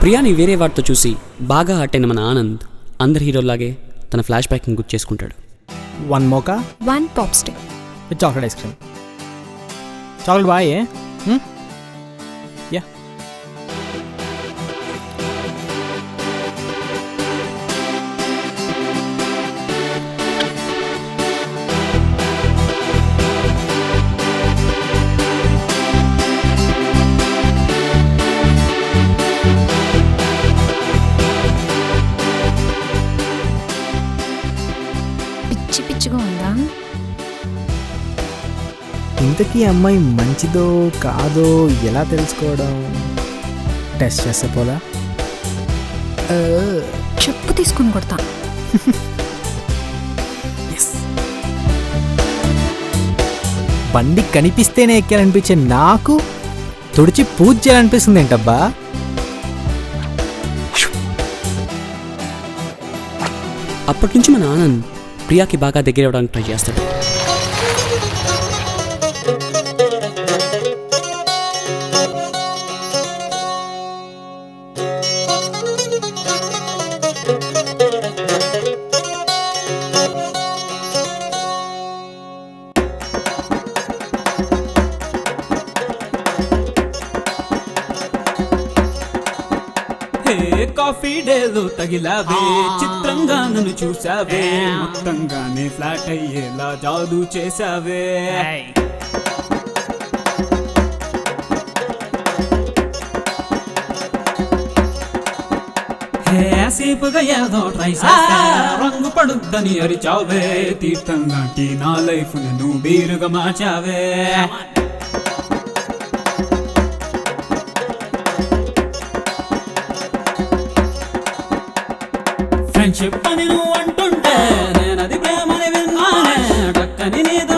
ప్రియాని వేరే వాడితో చూసి బాగా హర్ట్ అయిన మన ఆనంద్ అందరి హీరోలాగే తన ఫ్లాష్ బ్యాక్ని గుర్తు చేసుకుంటాడు. 1 mocha, 1 popstick with chocolate ice cream. Chocolate buy, eh? Yeah. పిచ్చి పిచ్చిగా ఉందా? ఇంతకీ అమ్మాయి మంచిదో కాదో ఎలా తెలుసుకోవడం? టెస్ట్ చేస్తే పోలా? చెప్పు తీసుకుని కొడతా. బండి కనిపిస్తేనే ఎక్కాలనిపించే నాకు తుడిచి పూజ చేయాలనిపిస్తుంది ఏంటబ్బా? అప్పటి నుంచి మన ఆనంద్ ప్రియాకి బాగా దగ్గర అవ్వడానికి ట్రై చేస్తాడు. కాఫీ డేలో తగిలావే, చిత్రంగా నన్ను చూసావే, మొత్తంగానే ఫ్లాట్ అయ్యేలా జాదూ చేసావే. సేపుగా ఏదో ట్రై చేస్తా, రంగు పడుద్దని అరిచావే, తీర్థం లాంటి నా లైఫ్ ను బీరుగా మార్చావే. ఫ్రెండ్షిప్ అని నువ్వు అంటుంటే నేనది ప్రేమని విన్నానే, డక్కని నీద